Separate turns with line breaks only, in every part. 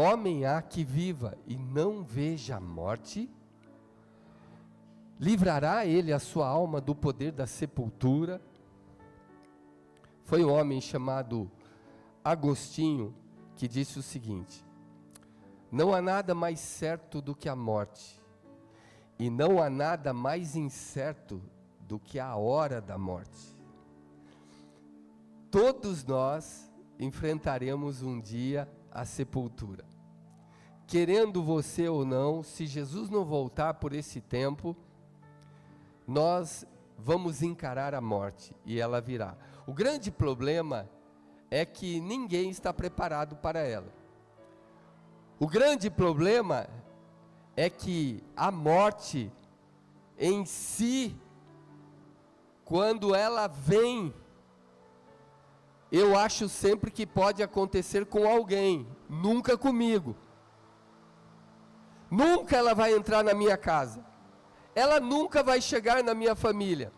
homem há que viva e não veja a morte? Livrará ele a sua alma do poder da sepultura? Foi um homem chamado Agostinho que disse o seguinte: não há nada mais certo do que a morte, e não há nada mais incerto do que a hora da morte. Todos nós enfrentaremos um dia a sepultura. Querendo você ou não, se Jesus não voltar por esse tempo, nós vamos encarar a morte e ela virá. O grande problema é que ninguém está preparado para ela. O grande problema é que a morte em si, quando ela vem, eu acho sempre que pode acontecer com alguém, nunca comigo. Nunca ela vai entrar na minha casa. Ela nunca vai chegar na minha família.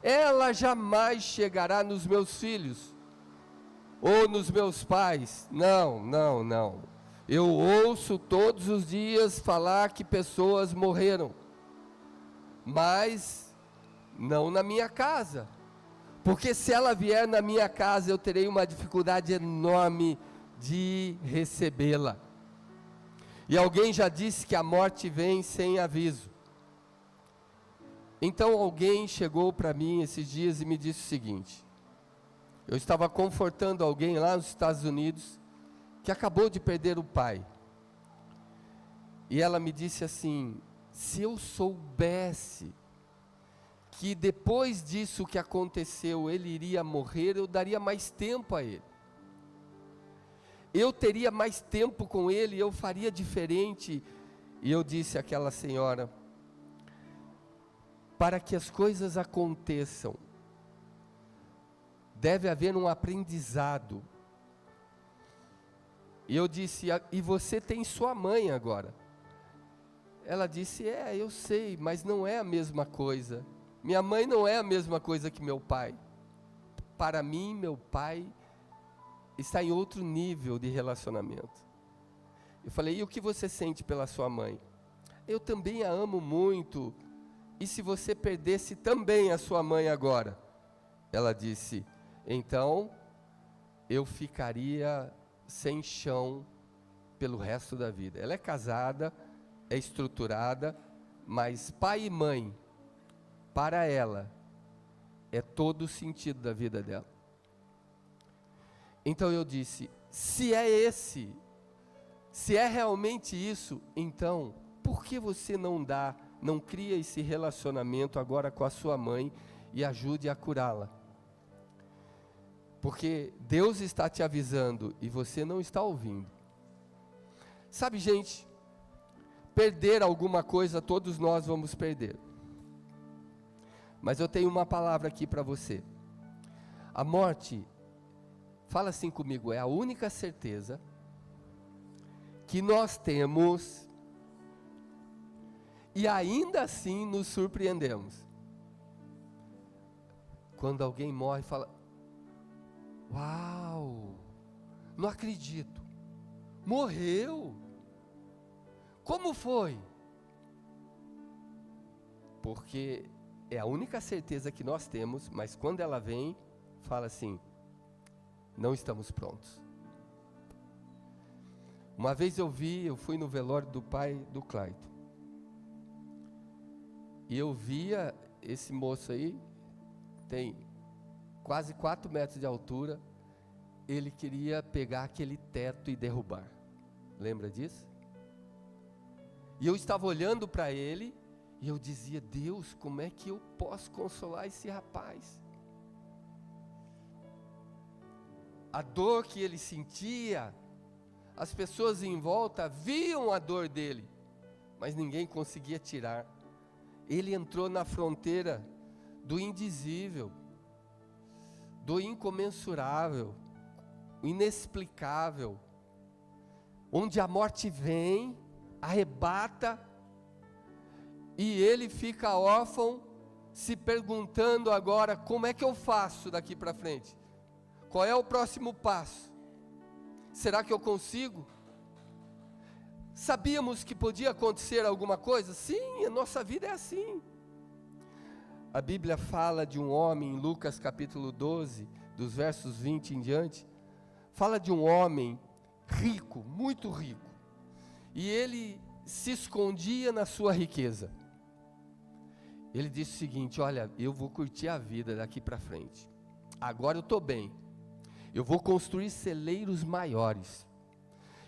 Ela jamais chegará nos meus filhos ou nos meus pais. Não, não, não. Eu ouço todos os dias falar que pessoas morreram, mas não na minha casa. Porque se ela vier na minha casa, eu terei uma dificuldade enorme de recebê-la. E alguém já disse que a morte vem sem aviso. Então alguém chegou para mim esses dias e me disse o seguinte: eu estava confortando alguém lá nos Estados Unidos, que acabou de perder o pai. E ela me disse assim: se eu soubesse que depois disso que aconteceu, ele iria morrer, eu daria mais tempo a ele. Eu teria mais tempo com ele, eu faria diferente. E eu disse àquela senhora: para que as coisas aconteçam, deve haver um aprendizado. E eu disse: e você tem sua mãe agora? Ela disse: eu sei, mas não é a mesma coisa. Minha mãe não é a mesma coisa que meu pai. Para mim, meu pai está em outro nível de relacionamento. Eu falei: e o que você sente pela sua mãe? Eu também a amo muito. E se você perdesse também a sua mãe agora? Ela disse: então eu ficaria sem chão pelo resto da vida. Ela é casada, é estruturada, mas pai e mãe, para ela, é todo o sentido da vida dela. Então eu disse: se é realmente isso, então, por que você não cria esse relacionamento agora com a sua mãe e ajude a curá-la? Porque Deus está te avisando e você não está ouvindo. Sabe, gente, perder alguma coisa todos nós vamos perder. Mas eu tenho uma palavra aqui para você. A morte, fala assim comigo, é a única certeza que nós temos e ainda assim nos surpreendemos. Quando alguém morre, fala: uau, não acredito, morreu, como foi? Porque é a única certeza que nós temos, mas quando ela vem, fala assim: não estamos prontos. Uma vez eu fui no velório do pai do Clayton, e eu via esse moço aí, tem quase 4 metros de altura, ele queria pegar aquele teto e derrubar. Lembra disso? E eu estava olhando para ele, e eu dizia: Deus, como é que eu posso consolar esse rapaz? A dor que ele sentia, as pessoas em volta viam a dor dele, mas ninguém conseguia tirar. Ele entrou na fronteira do indizível, do incomensurável, o inexplicável, onde a morte vem, arrebata, e ele fica órfão, se perguntando agora: como é que eu faço daqui para frente? Qual é o próximo passo? Será que eu consigo? Sabíamos que podia acontecer alguma coisa? Sim, a nossa vida é assim. A Bíblia fala de um homem, em Lucas capítulo 12, dos versos 20 em diante, fala de um homem rico, muito rico, e ele se escondia na sua riqueza. Ele disse o seguinte: olha, eu vou curtir a vida daqui para frente, agora eu estou bem, eu vou construir celeiros maiores,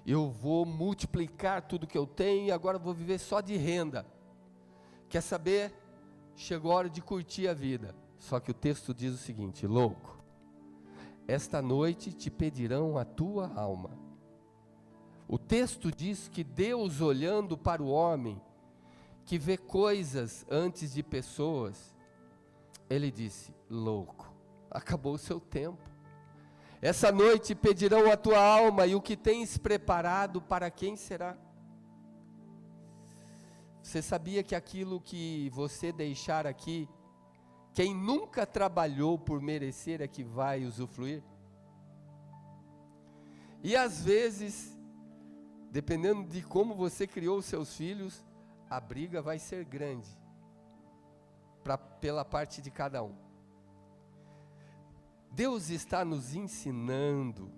eu vou multiplicar tudo que eu tenho, e agora eu vou viver só de renda. Quer saber? Chegou a hora de curtir a vida. Só que o texto diz o seguinte: louco, esta noite te pedirão a tua alma. O texto diz que Deus, olhando para o homem, que vê coisas antes de pessoas, ele disse: louco, acabou o seu tempo. Essa noite pedirão a tua alma, e o que tens preparado para quem será? Você sabia que aquilo que você deixar aqui, quem nunca trabalhou por merecer é que vai usufruir? E às vezes, dependendo de como você criou os seus filhos, a briga vai ser grande, pela parte de cada um. Deus está nos ensinando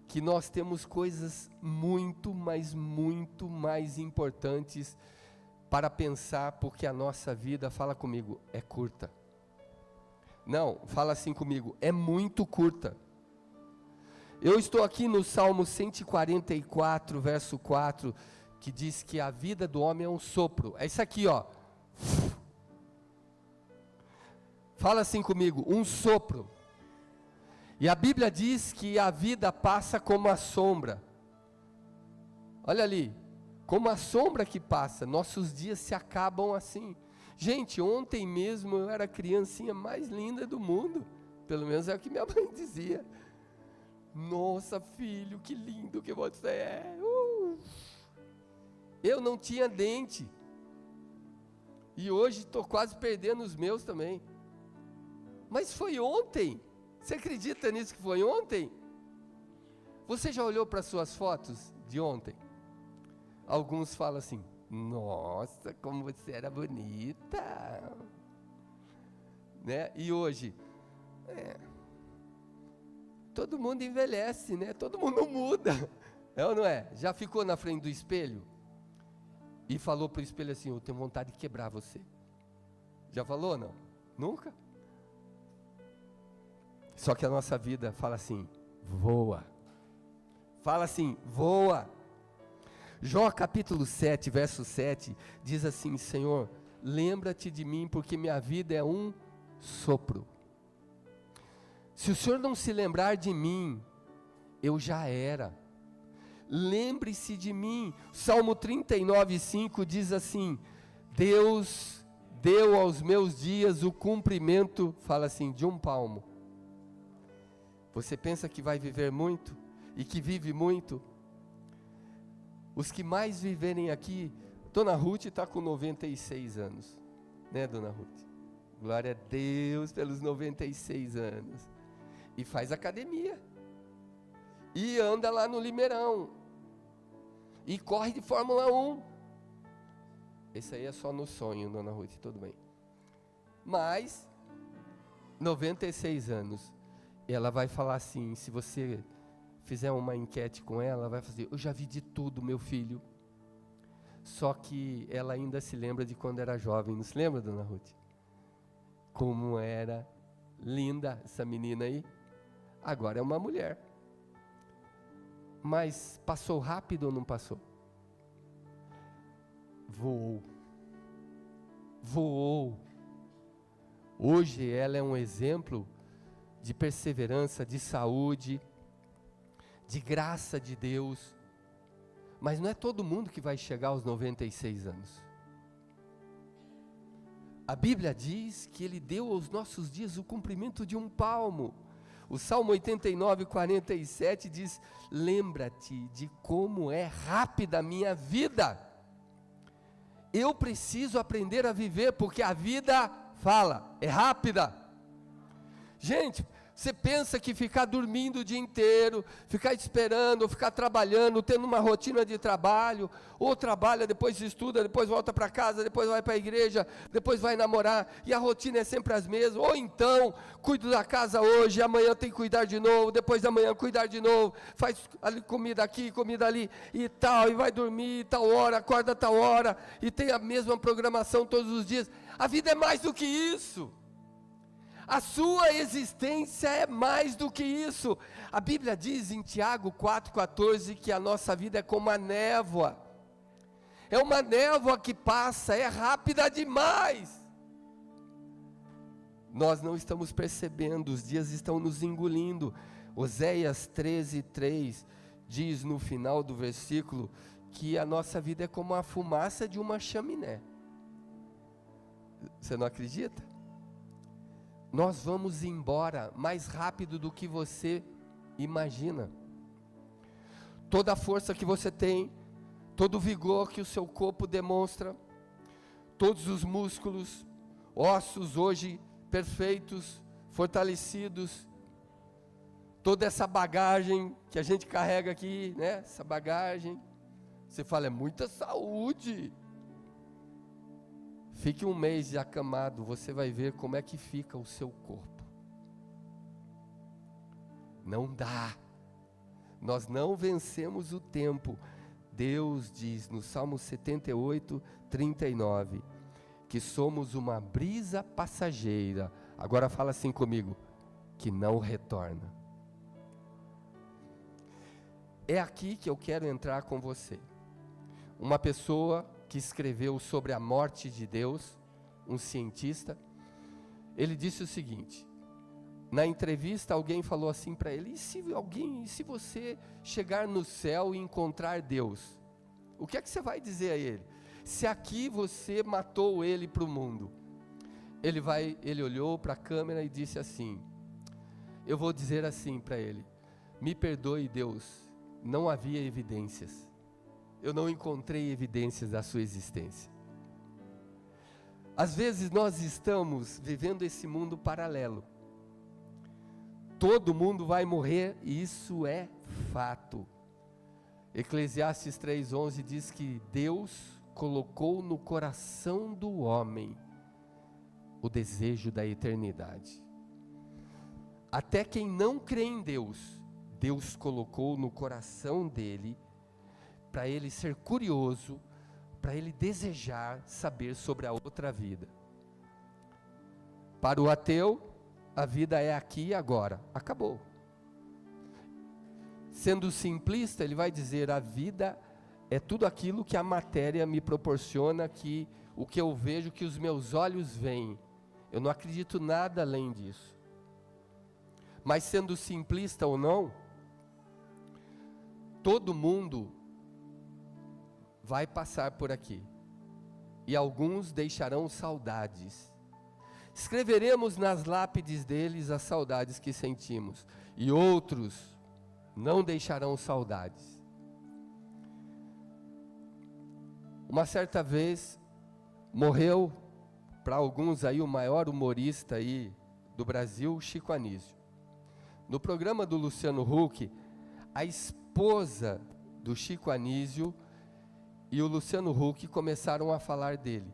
que nós temos coisas muito, mas muito mais importantes para pensar, porque a nossa vida, fala comigo, é curta. Não, fala assim comigo, é muito curta. Eu estou aqui no Salmo 144, verso 4, que diz que a vida do homem é um sopro. É isso aqui, ó. Fala assim comigo, um sopro. E a Bíblia diz que a vida passa como a sombra. Olha ali, como a sombra que passa, nossos dias se acabam assim. Gente, ontem mesmo eu era a criancinha mais linda do mundo. Pelo menos é o que minha mãe dizia. Nossa, filho, que lindo que você é. Eu não tinha dente. E hoje estou quase perdendo os meus também. Mas foi ontem. Você acredita nisso que foi ontem? Você já olhou para suas fotos de ontem? Alguns falam assim: nossa, como você era bonita, né? E hoje, todo mundo envelhece, né? Todo mundo muda, é ou não é? Já ficou na frente do espelho e falou para o espelho assim: eu tenho vontade de quebrar você. Já falou ou não? Nunca? Só que a nossa vida fala assim: voa. Fala assim: voa. Jó capítulo 7, verso 7, diz assim: Senhor, lembra-te de mim, porque minha vida é um sopro. Se o Senhor não se lembrar de mim, eu já era. Lembre-se de mim. Salmo 39, 5 diz assim: Deus deu aos meus dias o cumprimento, fala assim, de um palmo. Você pensa que vai viver muito e que vive muito? Os que mais viverem aqui, Dona Ruth está com 96 anos, né, Dona Ruth? Glória a Deus pelos 96 anos. E faz academia. E anda lá no Limeirão. E corre de Fórmula 1. Esse aí é só no sonho, Dona Ruth, tudo bem. Mas, 96 anos. Ela vai falar assim, se você fizer uma enquete com ela, vai fazer: eu já vi de tudo, meu filho. Só que ela ainda se lembra de quando era jovem. Não se lembra, Dona Ruth? Como era linda essa menina aí. Agora é uma mulher. Mas passou rápido ou não passou? Voou. Voou. Hoje ela é um exemplo de perseverança, de saúde, de graça de Deus. Mas não é todo mundo que vai chegar aos 96 anos. A Bíblia diz que Ele deu aos nossos dias o cumprimento de um palmo. O Salmo 89, 47 diz: lembra-te de como é rápida a minha vida. Eu preciso aprender a viver, porque a vida, fala, é rápida. Gente, Você pensa que ficar dormindo o dia inteiro, ficar esperando, ficar trabalhando, tendo uma rotina de trabalho, ou trabalha, depois estuda, depois volta para casa, depois vai para a igreja, depois vai namorar, e a rotina é sempre as mesmas, ou então, cuido da casa hoje, amanhã tem que cuidar de novo, depois da manhã cuidar de novo, faz comida aqui, comida ali, e tal, e vai dormir tal hora, acorda tal hora, e tem a mesma programação todos os dias. A vida é mais do que isso. A sua existência é mais do que isso. A Bíblia diz em Tiago 4,14 que a nossa vida é como a névoa. É uma névoa que passa, é rápida demais. Nós não estamos percebendo, os dias estão nos engolindo. Oséias 13:3 diz no final do versículo que a nossa vida é como a fumaça de uma chaminé. Você não acredita? Nós vamos embora mais rápido do que você imagina. Toda a força que você tem, todo o vigor que o seu corpo demonstra, todos os músculos, ossos hoje perfeitos, fortalecidos, toda essa bagagem que a gente carrega aqui, né? Essa bagagem, você fala, é muita saúde. Fique um mês acamado, você vai ver como é que fica o seu corpo. Não dá. Nós não vencemos o tempo. Deus diz no Salmo 78:39, que somos uma brisa passageira. Agora fala assim comigo, que não retorna. É aqui que eu quero entrar com você. Uma pessoa que escreveu sobre a morte de Deus, um cientista, ele disse o seguinte, na entrevista alguém falou assim para ele, e se você chegar no céu e encontrar Deus, o que é que você vai dizer a ele? Se aqui você matou ele para o mundo, ele olhou para a câmera e disse assim, eu vou dizer assim para ele, me perdoe Deus, não havia evidências. Eu não encontrei evidências da sua existência. Às vezes nós estamos vivendo esse mundo paralelo. Todo mundo vai morrer e isso é fato. Eclesiastes 3:11 diz que Deus colocou no coração do homem o desejo da eternidade. Até quem não crê em Deus, Deus colocou no coração dele para ele ser curioso, para ele desejar saber sobre a outra vida. Para o ateu, a vida é aqui e agora, acabou. Sendo simplista, ele vai dizer, a vida é tudo aquilo que a matéria me proporciona, que o que eu vejo, que os meus olhos veem. Eu não acredito nada além disso. Mas sendo simplista ou não, todo mundo vai passar por aqui, e alguns deixarão saudades. Escreveremos nas lápides deles as saudades que sentimos, e outros não deixarão saudades. Uma certa vez, morreu, para alguns aí, o maior humorista aí do Brasil, Chico Anísio. No programa do Luciano Huck, a esposa do Chico Anísio e o Luciano Huck começaram a falar dele.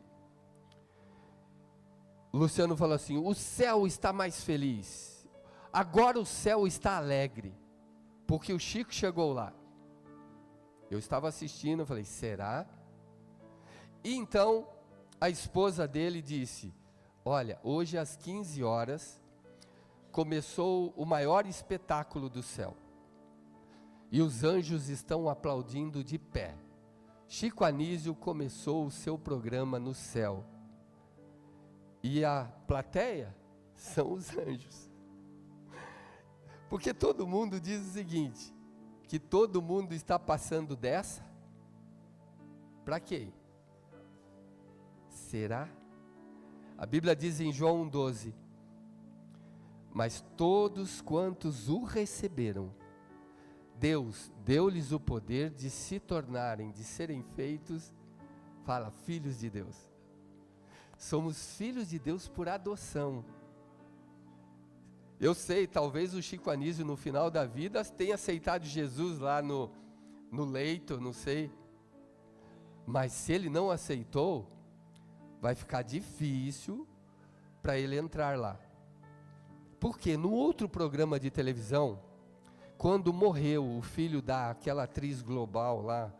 O Luciano falou assim, o céu está mais feliz, agora o céu está alegre, porque o Chico chegou lá. Eu estava assistindo, eu falei, será? E então, a esposa dele disse, olha, hoje às 15 horas, começou o maior espetáculo do céu, e os anjos estão aplaudindo de pé. Chico Anísio começou o seu programa no céu, e a plateia são os anjos, porque todo mundo diz o seguinte, que todo mundo está passando dessa, para quê? Será? A Bíblia diz em João 12, mas todos quantos o receberam, Deus deu-lhes o poder de se tornarem, de serem feitos, fala, filhos de Deus. Somos filhos de Deus por adoção. Eu sei, talvez o Chico Anísio no final da vida tenha aceitado Jesus lá no leito, não sei. Mas se ele não aceitou, vai ficar difícil para ele entrar lá. Porque no outro programa de televisão, quando morreu o filho daquela atriz global lá,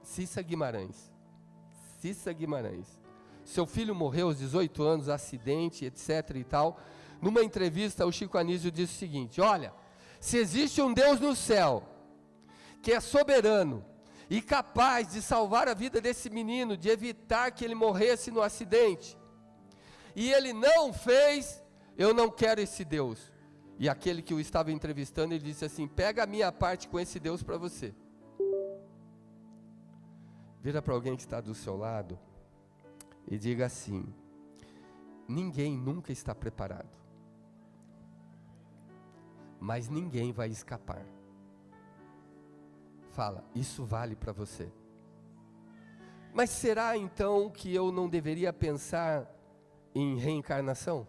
Cissa Guimarães. Seu filho morreu aos 18 anos, acidente, etc. e tal. Numa entrevista, o Chico Anísio disse o seguinte: olha, se existe um Deus no céu, que é soberano, e capaz de salvar a vida desse menino, de evitar que ele morresse no acidente, e ele não fez, eu não quero esse Deus. E aquele que o estava entrevistando, ele disse assim: pega a minha parte com esse Deus para você. Vira para alguém que está do seu lado e diga assim: ninguém nunca está preparado, mas ninguém vai escapar. Fala, isso vale para você. Mas será então que eu não deveria pensar em reencarnação?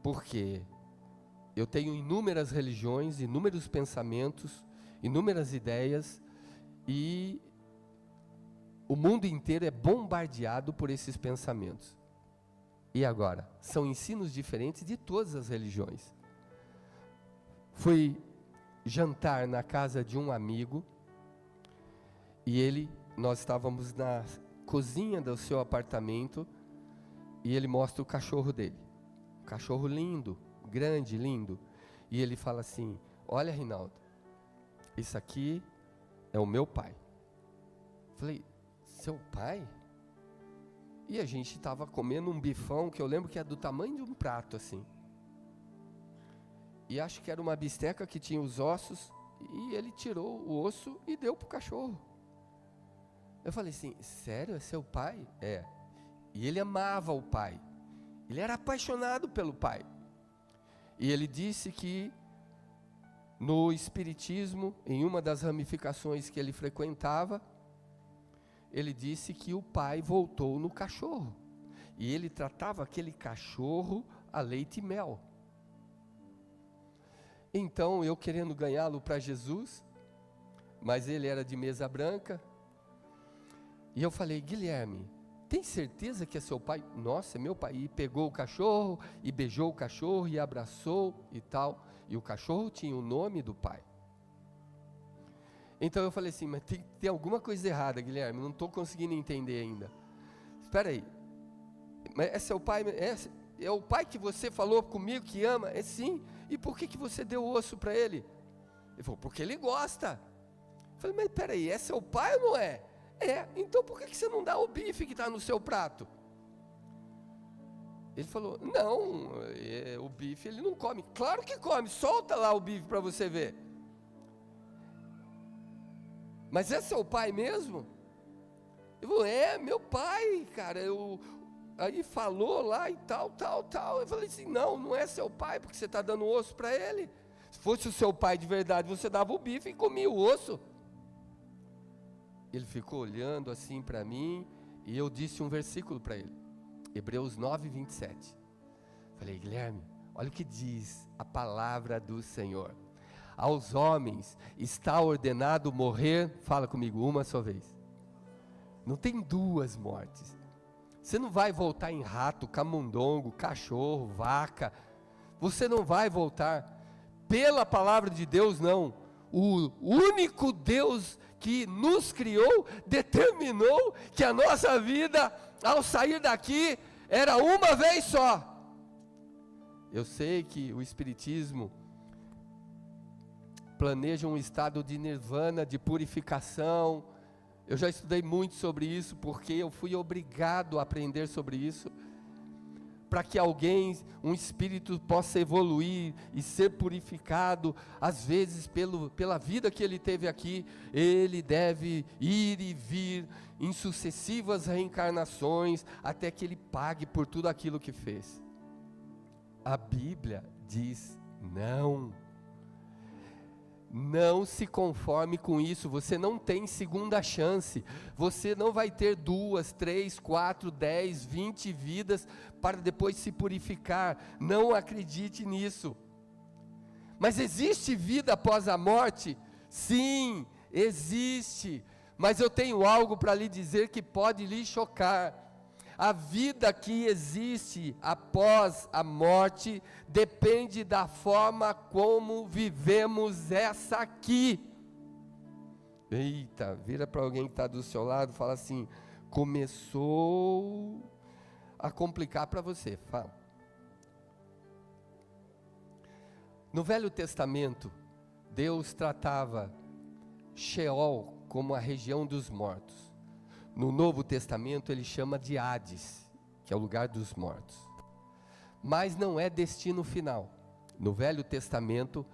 Porque eu tenho inúmeras religiões, inúmeros pensamentos, inúmeras ideias, e o mundo inteiro é bombardeado por esses pensamentos. E agora? São ensinos diferentes de todas as religiões. Fui jantar na casa de um amigo, e nós estávamos na cozinha do seu apartamento, e ele mostra o cachorro dele. Um cachorro lindo, grande, lindo. E ele fala assim: olha, Reinaldo, isso aqui é o meu pai. Falei: seu pai? E a gente estava comendo um bifão que eu lembro que é do tamanho de um prato assim. E acho que era uma bisteca que tinha os ossos, e ele tirou o osso e deu para o cachorro. Eu falei assim: sério, é seu pai? É. E ele amava o pai. Ele era apaixonado pelo pai. E ele disse que no espiritismo, em uma das ramificações que ele frequentava, ele disse que o pai voltou no cachorro. E ele tratava aquele cachorro a leite e mel. Então, eu querendo ganhá-lo para Jesus, mas ele era de mesa branca, e eu falei: Guilherme, tem certeza que é seu pai? Nossa, é meu pai. E pegou o cachorro, e beijou o cachorro, e abraçou, e tal. E o cachorro tinha o nome do pai. Então eu falei assim: mas tem alguma coisa errada, Guilherme, não estou conseguindo entender ainda. Espera aí, mas é seu pai? É o pai que você falou comigo que ama? É sim. E por que você deu o osso para ele? Ele falou: porque ele gosta. Eu falei: mas espera aí, é seu pai ou não é? É, então por que você não dá o bife que está no seu prato? Ele falou: não, o bife ele não come. Claro que come, solta lá o bife para você ver. Mas é seu pai mesmo? Eu falei: é, meu pai, cara. Aí falou lá e tal. Eu falei assim: não é seu pai, porque você está dando osso para ele. Se fosse o seu pai de verdade, você dava o bife e comia o osso. Ele ficou olhando assim para mim, e eu disse um versículo para ele, Hebreus 9, 27. Falei: Guilherme, olha o que diz a palavra do Senhor: aos homens está ordenado morrer, fala comigo, uma só vez. Não tem duas mortes. Você não vai voltar em rato, camundongo, cachorro, vaca. Você não vai voltar. Pela palavra de Deus, não. O único Deus que nos criou determinou que a nossa vida, ao sair daqui, era uma vez só. Eu sei que o Espiritismo planeja um estado de nirvana, de purificação. Eu já estudei muito sobre isso, porque eu fui obrigado a aprender sobre isso, para que alguém, um espírito, possa evoluir e ser purificado. Às vezes pela vida que ele teve aqui, ele deve ir e vir em sucessivas reencarnações, até que ele pague por tudo aquilo que fez. A Bíblia diz não. Não se conforme com isso, você não tem segunda chance, você não vai ter 2, 3, 4, 10, 20 vidas para depois se purificar, não acredite nisso. Mas existe vida após a morte? Sim, existe, mas eu tenho algo para lhe dizer que pode lhe chocar. A vida que existe após a morte depende da forma como vivemos essa aqui. Eita, vira para alguém que está do seu lado e fala assim: começou a complicar para você. Fala. No Velho Testamento, Deus tratava Sheol como a região dos mortos. No Novo Testamento ele chama de Hades, que é o lugar dos mortos. Mas não é destino final. No Velho Testamento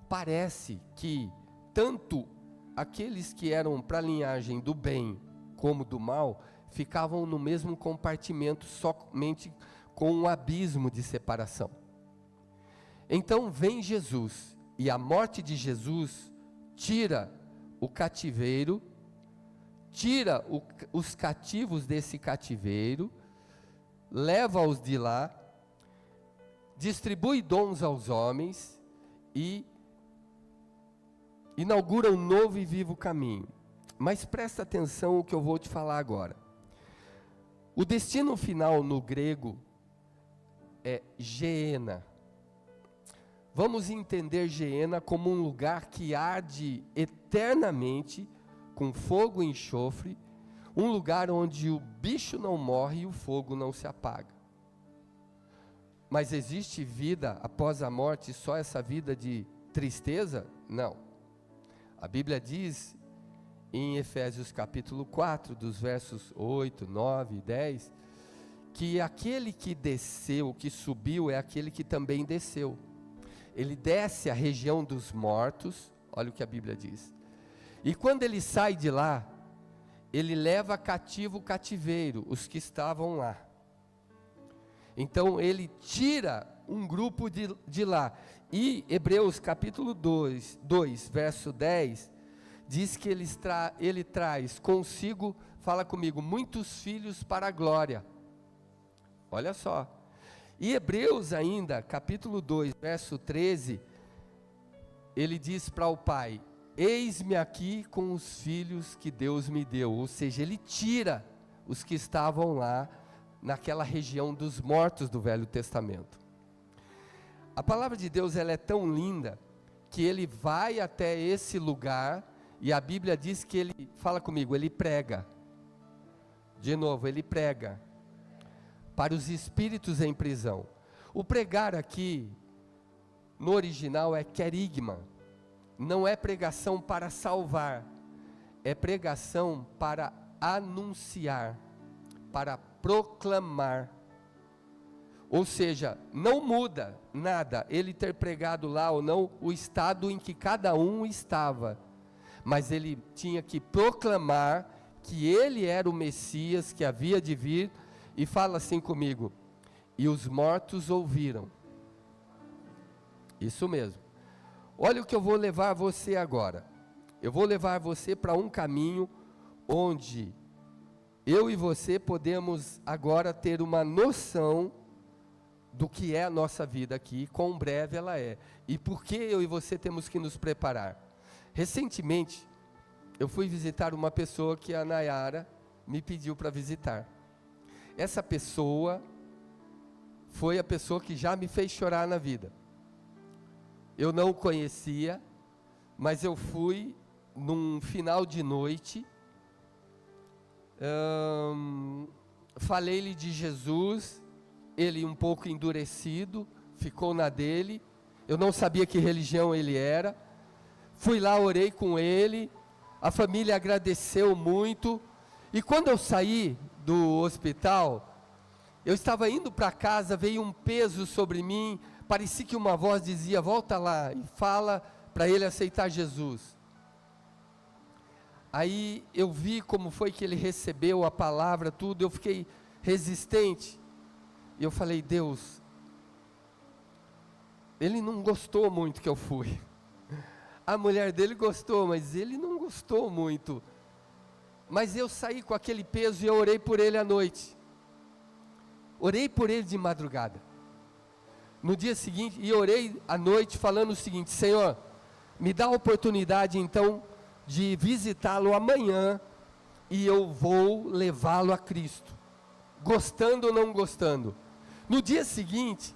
parece que tanto aqueles que eram para a linhagem do bem como do mal ficavam no mesmo compartimento, somente com um abismo de separação. Então vem Jesus, e a morte de Jesus tira o cativeiro, tira os cativos desse cativeiro, leva-os de lá, distribui dons aos homens e inaugura um novo e vivo caminho. Mas presta atenção no que eu vou te falar agora. O destino final no grego é Geena. Vamos entender Geena como um lugar que arde eternamente com fogo e enxofre, um lugar onde o bicho não morre e o fogo não se apaga. Mas existe vida após a morte, só essa vida de tristeza? Não. A Bíblia diz em Efésios capítulo 4, dos versos 8, 9 e 10, que aquele que desceu, que subiu, é aquele que também desceu. Ele desce à região dos mortos, olha o que a Bíblia diz. E quando ele sai de lá, ele leva cativo o cativeiro, os que estavam lá. Então ele tira um grupo de lá. E Hebreus capítulo 2, verso 10, diz que ele traz consigo, fala comigo, muitos filhos para a glória. Olha só. E Hebreus ainda, capítulo 2, verso 13, ele diz para o pai: eis-me aqui com os filhos que Deus me deu. Ou seja, ele tira os que estavam lá, naquela região dos mortos do Velho Testamento. A palavra de Deus, ela é tão linda, que ele vai até esse lugar, e a Bíblia diz que ele, fala comigo, ele prega. De novo, ele prega para os espíritos em prisão. O pregar aqui, no original, é querigma. Não é pregação para salvar, é pregação para anunciar, para proclamar. Ou seja, não muda nada ele ter pregado lá ou não, o estado em que cada um estava, mas ele tinha que proclamar que ele era o Messias que havia de vir. E fala assim comigo: e os mortos ouviram. Isso mesmo. Olha o que eu vou levar você agora. Eu vou levar você para um caminho onde eu e você podemos agora ter uma noção do que é a nossa vida aqui, quão breve ela é, e por que eu e você temos que nos preparar. Recentemente, eu fui visitar uma pessoa que a Nayara me pediu para visitar. Essa pessoa foi a pessoa que já me fez chorar na vida. Eu não o conhecia, mas eu fui num final de noite, falei-lhe de Jesus, ele um pouco endurecido, ficou na dele, eu não sabia que religião ele era, fui lá, orei com ele, a família agradeceu muito, e quando eu saí do hospital, eu estava indo para casa, veio um peso sobre mim, parecia que uma voz dizia: volta lá e fala para ele aceitar Jesus. Aí eu vi como foi que ele recebeu a palavra, tudo, eu fiquei resistente, e eu falei: Deus, ele não gostou muito que eu fui. A mulher dele gostou, mas ele não gostou muito. Mas eu saí com aquele peso e eu orei por ele à noite. Orei por ele de madrugada. No dia seguinte, e orei à noite falando o seguinte: Senhor, me dá a oportunidade então de visitá-lo amanhã e eu vou levá-lo a Cristo, gostando ou não gostando. No dia seguinte,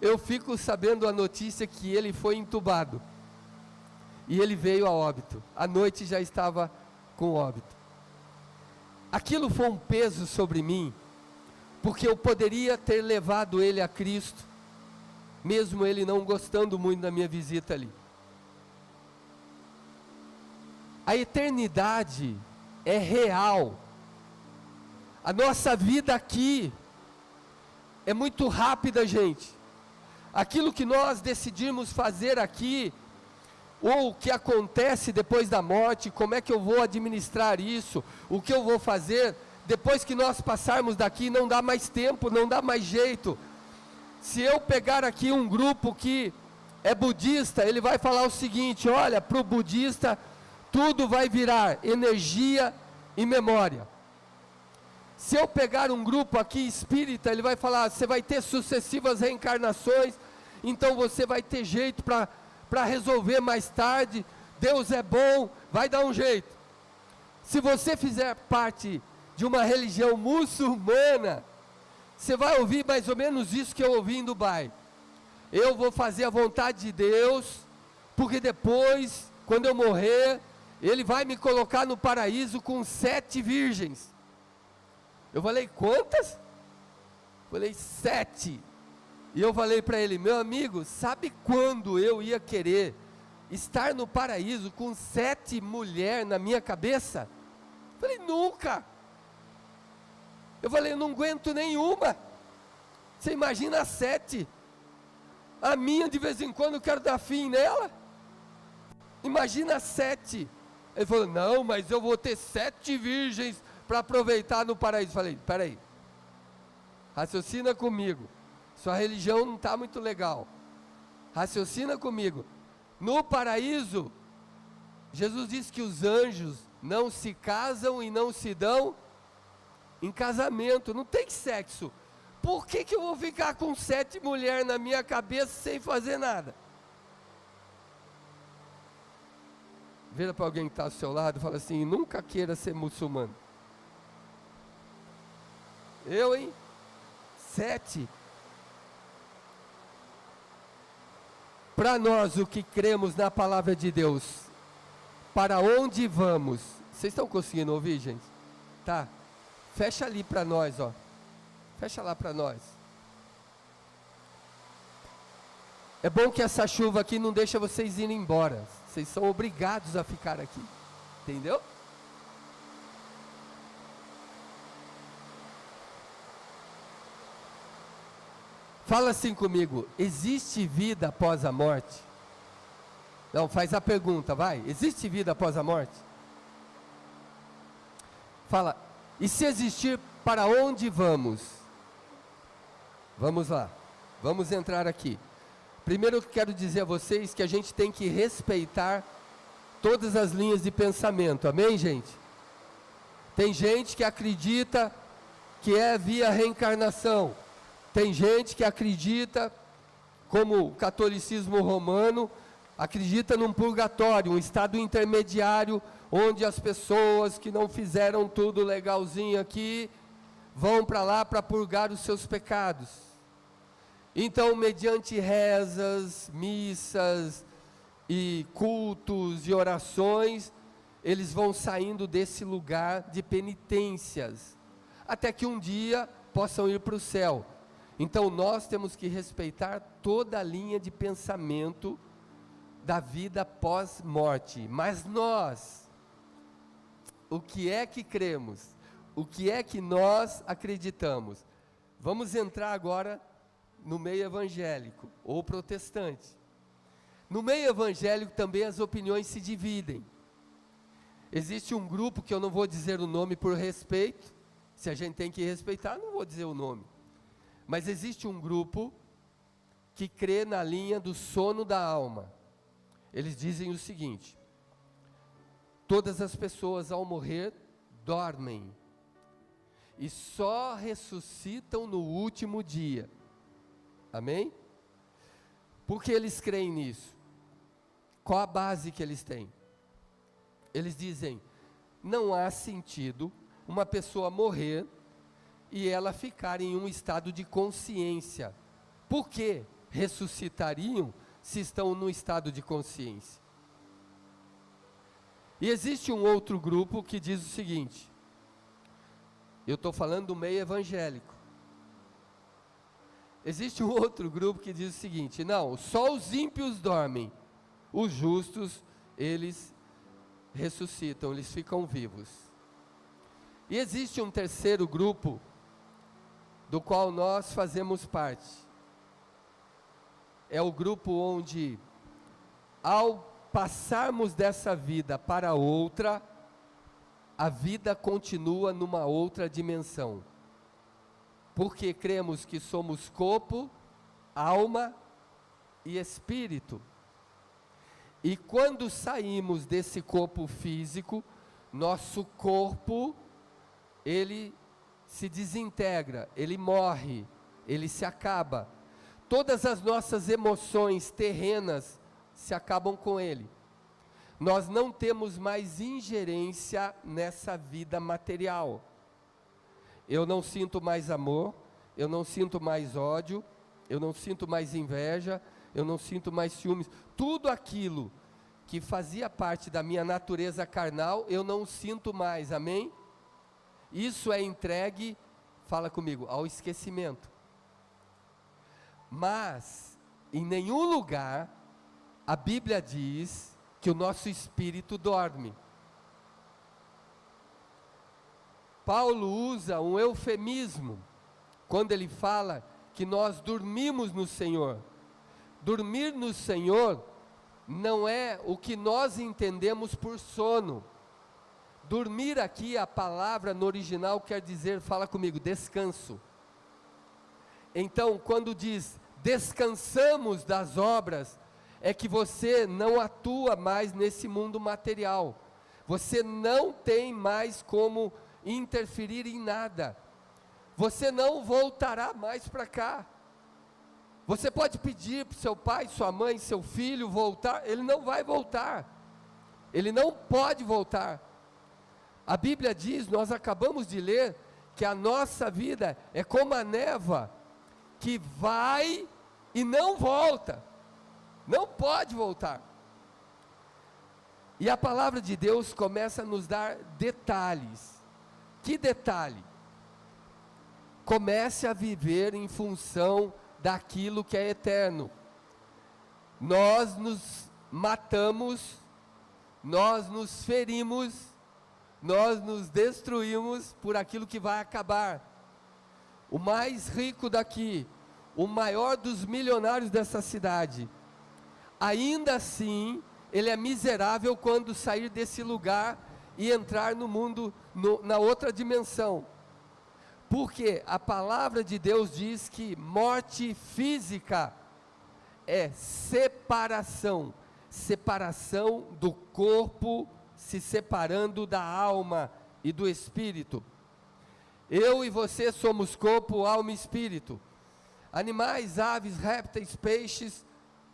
eu fico sabendo a notícia que ele foi entubado e ele veio a óbito. À noite já estava com óbito. Aquilo foi um peso sobre mim, porque eu poderia ter levado ele a Cristo, mesmo ele não gostando muito da minha visita ali. A eternidade é real. A nossa vida aqui é muito rápida, gente. Aquilo que nós decidimos fazer aqui, ou o que acontece depois da morte, como é que eu vou administrar isso, o que eu vou fazer, depois que nós passarmos daqui, não dá mais tempo, não dá mais jeito. Se eu pegar aqui um grupo que é budista, ele vai falar o seguinte: olha, para o budista, tudo vai virar energia e memória. Se eu pegar um grupo aqui espírita, ele vai falar: você vai ter sucessivas reencarnações, então você vai ter jeito para resolver mais tarde, Deus é bom, vai dar um jeito. Se você fizer parte de uma religião muçulmana, você vai ouvir mais ou menos isso que eu ouvi em Dubai: eu vou fazer a vontade de Deus, porque depois, quando eu morrer, Ele vai me colocar no paraíso com 7 virgens. Eu falei: quantas? Eu falei: 7. E eu falei para ele: meu amigo, sabe quando eu ia querer estar no paraíso com 7 mulheres na minha cabeça? Eu falei: nunca. Eu falei: eu não aguento nenhuma. Você imagina 7. A minha, de vez em quando, eu quero dar fim nela. Imagina 7. Ele falou: não, mas eu vou ter 7 virgens para aproveitar no paraíso. Eu falei: peraí, raciocina comigo. Sua religião não está muito legal. Raciocina comigo. No paraíso, Jesus disse que os anjos não se casam e não se dão em casamento, não tem sexo. Por que eu vou ficar com 7 mulheres na minha cabeça sem fazer nada? Vira para alguém que está ao seu lado e fala assim: nunca queira ser muçulmano. Eu, hein? 7. Para nós, o que cremos na palavra de Deus, para onde vamos? Vocês estão conseguindo ouvir, gente? Tá. Fecha ali para nós, ó. Fecha lá para nós. É bom que essa chuva aqui não deixa vocês irem embora. Vocês são obrigados a ficar aqui. Entendeu? Fala assim comigo: existe vida após a morte? Não, faz a pergunta, vai. Existe vida após a morte? Fala: e se existir, para onde vamos? Vamos lá, vamos entrar aqui. Primeiro eu quero dizer a vocês que a gente tem que respeitar todas as linhas de pensamento, amém, gente? Tem gente que acredita que é via reencarnação. Tem gente que acredita, como o catolicismo romano, acredita num purgatório, um estado intermediário, onde as pessoas que não fizeram tudo legalzinho aqui, vão para lá para purgar os seus pecados. Então, mediante rezas, missas, e cultos e orações, eles vão saindo desse lugar de penitências, até que um dia possam ir para o céu. Então nós temos que respeitar toda a linha de pensamento da vida pós-morte. Mas nós, o que é que cremos? O que é que nós acreditamos? Vamos entrar agora no meio evangélico ou protestante. No meio evangélico também as opiniões se dividem. Existe um grupo que eu não vou dizer o nome por respeito. Se a gente tem que respeitar, não vou dizer o nome. Mas existe um grupo que crê na linha do sono da alma. Eles dizem o seguinte: todas as pessoas ao morrer dormem e só ressuscitam no último dia. Amém? Por que eles creem nisso? Qual a base que eles têm? Eles dizem: não há sentido uma pessoa morrer e ela ficar em um estado de consciência. Por que ressuscitariam se estão no estado de consciência? E existe um outro grupo que diz o seguinte, eu estou falando do meio evangélico. Existe um outro grupo que diz o seguinte: não, só os ímpios dormem, os justos, eles ressuscitam, eles ficam vivos. E existe um terceiro grupo, do qual nós fazemos parte. É o grupo onde, ao passarmos dessa vida para outra, a vida continua numa outra dimensão. Porque cremos que somos corpo, alma e espírito. E quando saímos desse corpo físico, nosso corpo, ele se desintegra, ele morre, ele se acaba. Todas as nossas emoções terrenas se acabam com ele. Nós não temos mais ingerência nessa vida material. Eu não sinto mais amor, eu não sinto mais ódio, eu não sinto mais inveja, eu não sinto mais ciúmes. Tudo aquilo que fazia parte da minha natureza carnal, eu não sinto mais, amém? Isso é entregue, fala comigo, ao esquecimento. Mas, em nenhum lugar, a Bíblia diz que o nosso espírito dorme. Paulo usa um eufemismo, quando ele fala que nós dormimos no Senhor. Dormir no Senhor não é o que nós entendemos por sono. Dormir aqui, a palavra no original quer dizer, fala comigo, descanso. Então, quando diz descansamos das obras, é que você não atua mais nesse mundo material. Você não tem mais como interferir em nada. Você não voltará mais para cá. Você pode pedir para o seu pai, sua mãe, seu filho voltar, ele não vai voltar. Ele não pode voltar. A Bíblia diz, nós acabamos de ler, que a nossa vida é como a névoa, que vai e não volta. Não pode voltar. E a palavra de Deus começa a nos dar detalhes. Que detalhe? Comece a viver em função daquilo que é eterno. Nós nos matamos, nós nos ferimos, nós nos destruímos por aquilo que vai acabar. O mais rico daqui, o maior dos milionários dessa cidade, ainda assim, ele é miserável quando sair desse lugar e entrar no mundo, na outra dimensão. Porque a palavra de Deus diz que morte física é separação. Separação do corpo se separando da alma e do espírito. Eu e você somos corpo, alma e espírito. Animais, aves, répteis, peixes,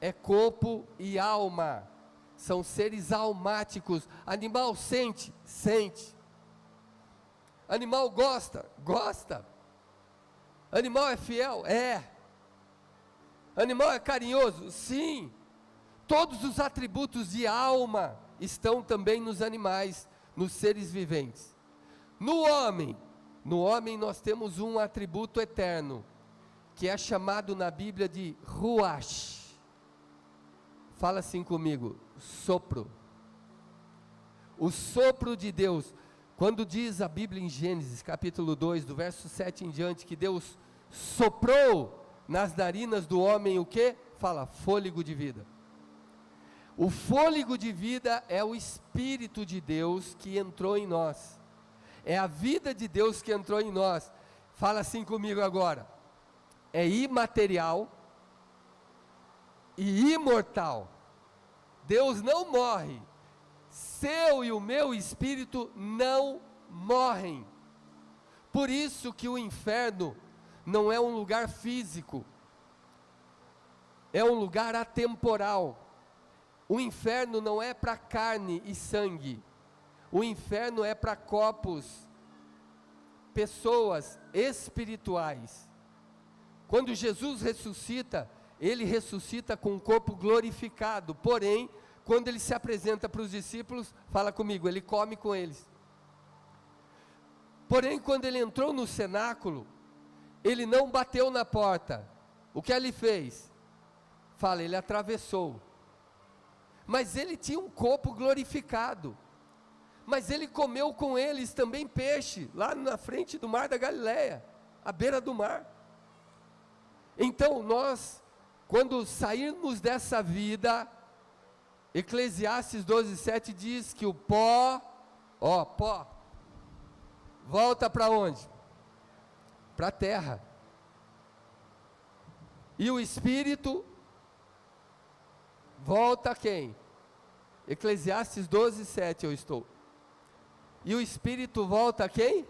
é corpo e alma. São seres almáticos. Animal sente, sente. Animal gosta, gosta. Animal é fiel, é. Animal é carinhoso, sim. Todos os atributos de alma estão também nos animais, nos seres viventes. No homem nós temos um atributo eterno, que é chamado na Bíblia de Ruach. Fala assim comigo, sopro. O sopro de Deus. Quando diz a Bíblia em Gênesis, capítulo 2, do verso 7 em diante, que Deus soprou nas narinas do homem o quê? Fala, fôlego de vida. O fôlego de vida é o Espírito de Deus que entrou em nós. É a vida de Deus que entrou em nós. Fala assim comigo agora. É imaterial e imortal. Deus não morre. Seu e o meu espírito não morrem. Por isso que o inferno não é um lugar físico, é um lugar atemporal. O inferno não é para carne e sangue, o inferno é para corpos, pessoas espirituais. Quando Jesus ressuscita, ele ressuscita com um corpo glorificado, porém, quando ele se apresenta para os discípulos, fala comigo, ele come com eles. Porém, quando ele entrou no cenáculo, ele não bateu na porta. O que ele fez? Fala, ele atravessou. Mas ele tinha um corpo glorificado. Mas ele comeu com eles também peixe, lá na frente do mar da Galileia, à beira do mar. Então nós, quando sairmos dessa vida, Eclesiastes 12:7 diz que o pó, pó, volta para onde? Para a terra. E o espírito volta a quem? Eclesiastes 12:7 eu estou. E o espírito volta a quem?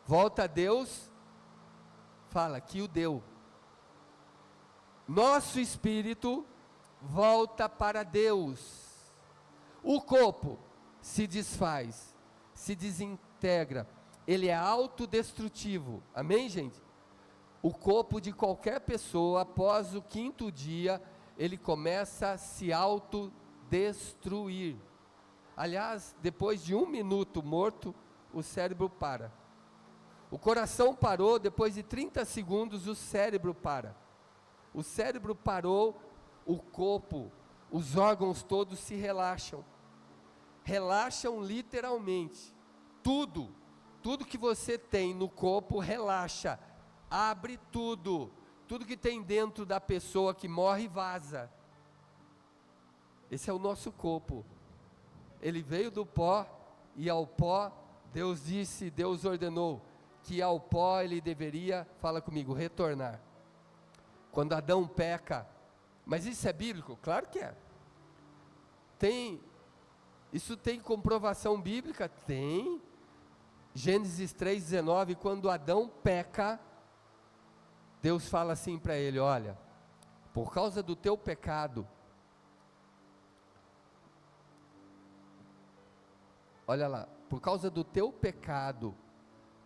Volta a Deus. Fala que o deu. Nosso espírito volta para Deus. O corpo se desfaz, se desintegra. Ele é autodestrutivo. Amém, gente? O corpo de qualquer pessoa, após o 5º dia, ele começa a se autodestruir. Aliás, depois de 1 minuto morto, o cérebro para. O coração parou, depois de 30 segundos, o cérebro para. O cérebro parou, o corpo, os órgãos todos se relaxam. Relaxam literalmente. Tudo que você tem no corpo relaxa. Abre tudo. Tudo que tem dentro da pessoa que morre vaza. Esse é o nosso corpo. Ele veio do pó, e ao pó, Deus ordenou, que ao pó ele deveria, fala comigo, retornar. Quando Adão peca, mas isso é bíblico? Claro que é. Isso tem comprovação bíblica? Tem. Gênesis 3:19, quando Adão peca, Deus fala assim para ele, olha, por causa do teu pecado, olha lá, por causa do teu pecado,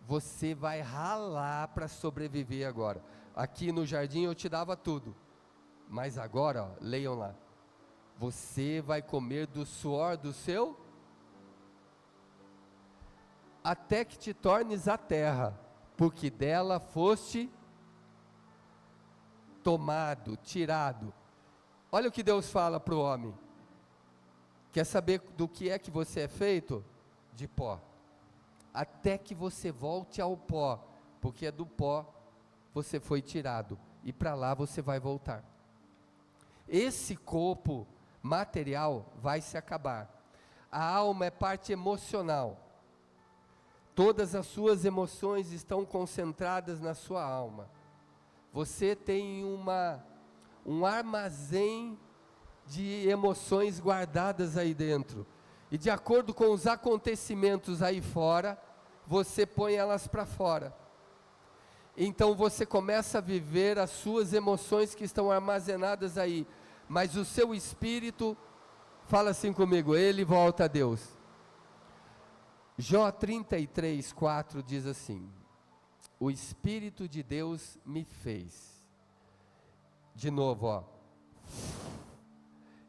você vai ralar para sobreviver agora. Aqui no jardim eu te dava tudo, mas agora, leiam lá, você vai comer do suor do seu, até que te tornes a terra, porque dela foste tomado, tirado. Olha o que Deus fala para o homem. Quer saber do que é que você é feito? De pó. Até que você volte ao pó, porque é do pó você foi tirado, e para lá você vai voltar. Esse corpo material vai se acabar. A alma é parte emocional. Todas as suas emoções estão concentradas na sua alma. Você tem um armazém de emoções guardadas aí dentro. E de acordo com os acontecimentos aí fora, você põe elas para fora. Então você começa a viver as suas emoções que estão armazenadas aí. Mas o seu espírito, fala assim comigo, ele volta a Deus. Jó 33:4 diz assim, o Espírito de Deus me fez. De novo,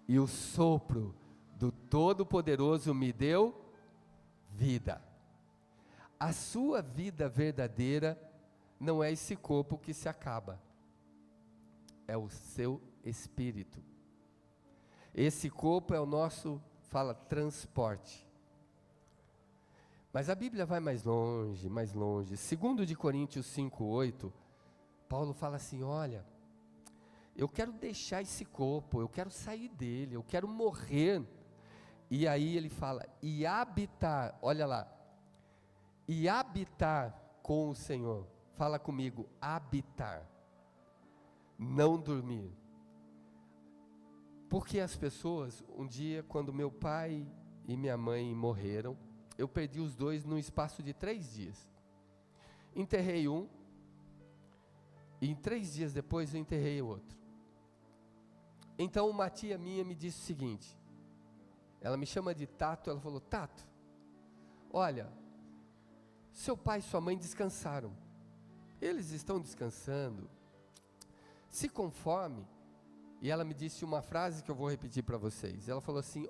e o sopro do Todo-Poderoso me deu vida. A sua vida verdadeira não é esse corpo que se acaba, é o seu espírito. Esse corpo é o nosso, transporte. Mas a Bíblia vai mais longe, mais longe. 2 de Coríntios 5:8, Paulo fala assim, olha, eu quero deixar esse corpo, eu quero sair dele, eu quero morrer. E aí ele fala, e habitar, olha lá, e habitar com o Senhor. Fala comigo, habitar, não dormir. Porque as pessoas, um dia, quando meu pai e minha mãe morreram, eu perdi os dois no espaço de 3 dias. Enterrei um, e em 3 dias depois eu enterrei o outro. Então uma tia minha me disse o seguinte, ela me chama de Tato, ela falou, Tato, olha, seu pai e sua mãe descansaram, eles estão descansando, se conforme. E ela me disse uma frase que eu vou repetir para vocês, ela falou assim,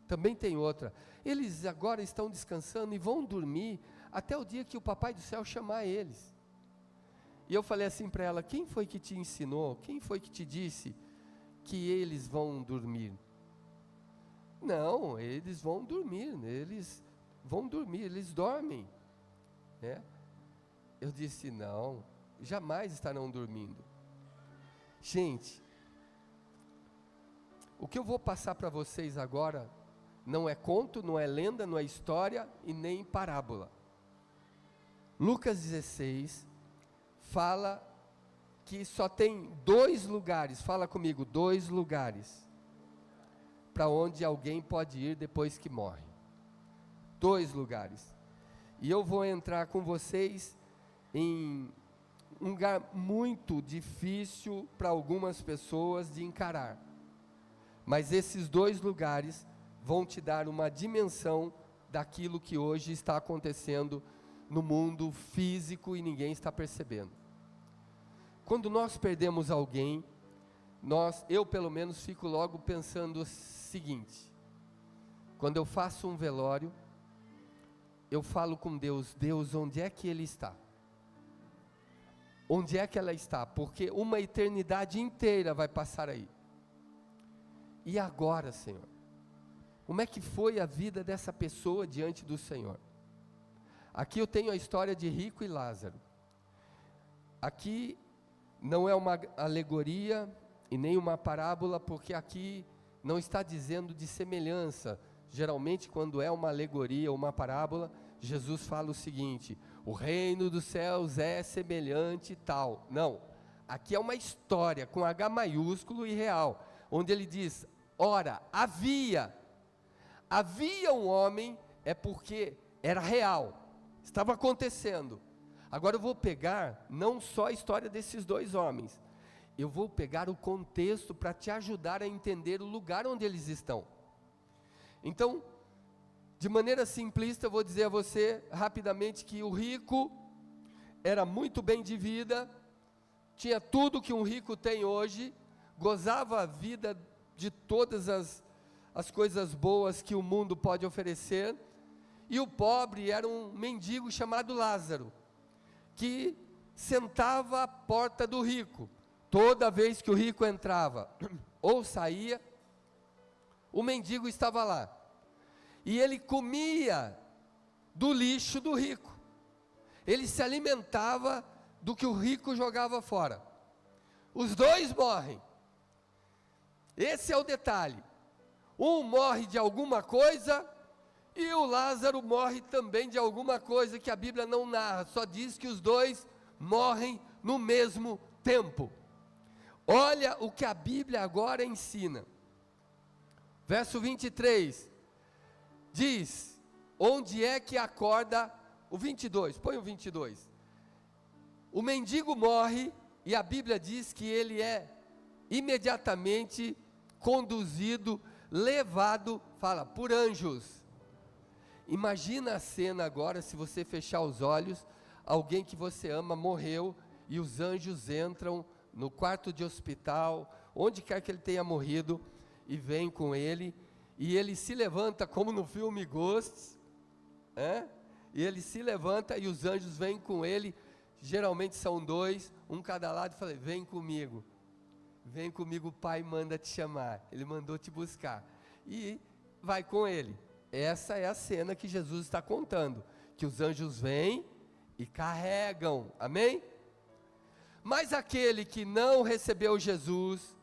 também tem outra, eles agora estão descansando e vão dormir até o dia que o papai do céu chamar eles. E eu falei assim para ela, quem foi que te ensinou, quem foi que te disse que eles vão dormir? Não, eles vão dormir, eles dormem, né? Eu disse, não, jamais estarão dormindo. Gente, o que eu vou passar para vocês agora, não é conto, não é lenda, não é história e nem parábola. Lucas 16, fala que só tem 2 lugares, fala comigo, 2 lugares, para onde alguém pode ir depois que morre. 2 lugares. E eu vou entrar com vocês em um lugar muito difícil para algumas pessoas de encarar. Mas esses 2 lugares vão te dar uma dimensão daquilo que hoje está acontecendo no mundo físico e ninguém está percebendo. Quando nós perdemos alguém, eu pelo menos fico logo pensando o seguinte, quando eu faço um velório, eu falo com Deus, Deus, onde é que ele está? Onde é que ela está? Porque uma eternidade inteira vai passar aí. E agora, Senhor? Como é que foi a vida dessa pessoa diante do Senhor? Aqui eu tenho a história de Rico e Lázaro. Aqui não é uma alegoria e nem uma parábola, porque aqui não está dizendo de semelhança. Geralmente quando é uma alegoria ou uma parábola, Jesus fala o seguinte, o reino dos céus é semelhante tal. Não, aqui é uma história com H maiúsculo e real, onde ele diz, ora, havia um homem, é porque era real, estava acontecendo. Agora eu vou pegar não só a história desses 2 homens, eu vou pegar o contexto para te ajudar a entender o lugar onde eles estão. Então, de maneira simplista, eu vou dizer a você rapidamente que o rico era muito bem de vida, tinha tudo que um rico tem hoje, gozava a vida de todas as coisas boas que o mundo pode oferecer, e o pobre era um mendigo chamado Lázaro, que sentava à porta do rico. Toda vez que o rico entrava ou saía, o mendigo estava lá. E ele comia do lixo do rico. Ele se alimentava do que o rico jogava fora. Os 2 morrem. Esse é o detalhe. Um morre de alguma coisa e o Lázaro morre também de alguma coisa que a Bíblia não narra, só diz que os 2 morrem no mesmo tempo. Olha o que a Bíblia agora ensina. Verso 23, diz, onde é que acorda, o 22, põe o 22. O mendigo morre e a Bíblia diz que ele é imediatamente conduzido, levado, fala, por anjos. Imagina a cena agora, se você fechar os olhos, alguém que você ama morreu e os anjos entram no quarto de hospital, onde quer que ele tenha morrido, e vem com ele, e ele se levanta como no filme Ghosts, e ele se levanta e os anjos vêm com ele, geralmente são 2, um cada lado, e fala, vem comigo, o pai manda te chamar, ele mandou te buscar, e vai com ele. Essa é a cena que Jesus está contando, que os anjos vêm e carregam, amém? Mas aquele que não recebeu Jesus,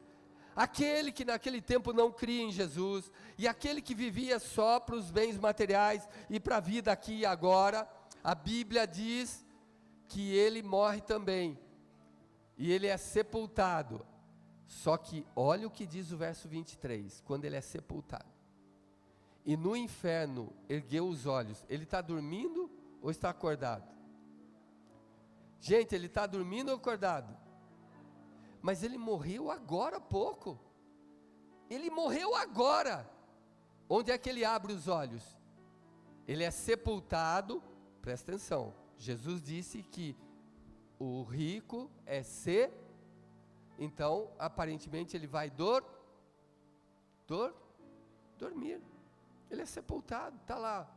aquele que naquele tempo não cria em Jesus, e aquele que vivia só para os bens materiais e para a vida aqui e agora, a Bíblia diz que ele morre também, e ele é sepultado. Só que olha o que diz o verso 23, quando ele é sepultado. E no inferno ergueu os olhos. Ele está dormindo ou está acordado? Gente, ele está dormindo ou acordado? Mas ele morreu agora há pouco. Ele morreu agora. Onde é que ele abre os olhos? Ele é sepultado. Presta atenção. Jesus disse que o rico é então, aparentemente ele vai dormir. Ele é sepultado, está lá,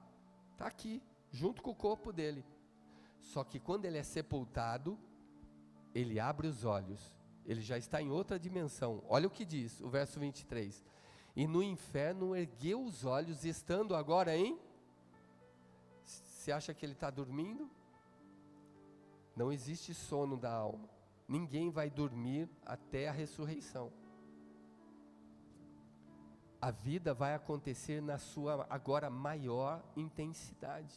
está aqui, junto com o corpo dele. Só que quando ele é sepultado, ele abre os olhos, ele já está em outra dimensão. Olha o que diz o verso 23. E no inferno ergueu os olhos, estando agora em... Você acha que ele está dormindo? Não existe sono da alma. Ninguém vai dormir até a ressurreição. A vida vai acontecer na sua agora maior intensidade.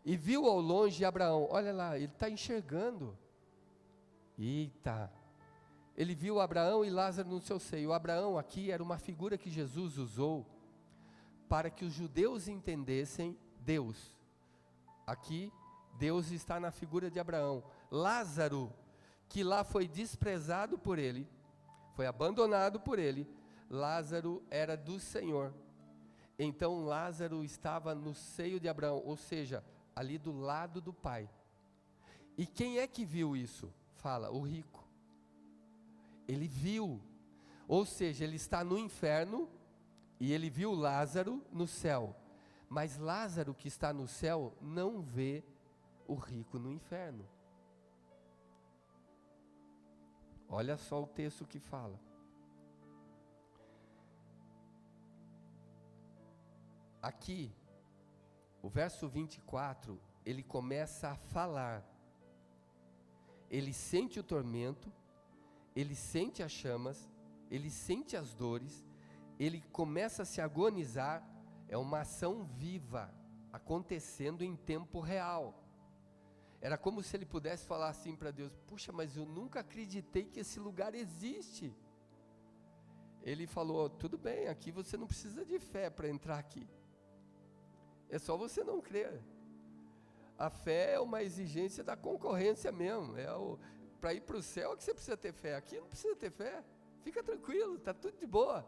E viu ao longe Abraão, olha lá, ele está enxergando. Eita! Ele viu Abraão e Lázaro no seu seio. Abraão aqui era uma figura que Jesus usou para que os judeus entendessem Deus. Aqui, Deus está na figura de Abraão. Lázaro, que lá foi desprezado por ele, foi abandonado por ele, Lázaro era do Senhor. Então Lázaro estava no seio de Abraão, ou seja, ali do lado do Pai. E quem é que viu isso? Fala, o rico. Ele viu, ou seja, ele está no inferno e ele viu Lázaro no céu. Mas Lázaro que está no céu não vê o rico no inferno. Olha só o texto que fala. Aqui, o verso 24, ele começa a falar. Ele sente o tormento, ele sente as chamas, ele sente as dores, ele começa a se agonizar. É uma ação viva, acontecendo em tempo real. Era como se ele pudesse falar assim para Deus: puxa, mas eu nunca acreditei que esse lugar existe. Ele falou: tudo bem, aqui você não precisa de fé para entrar aqui. É só você não crer. A fé é uma exigência da concorrência mesmo. Para ir para o céu é que você precisa ter fé. Aqui não precisa ter fé. Fica tranquilo, está tudo de boa.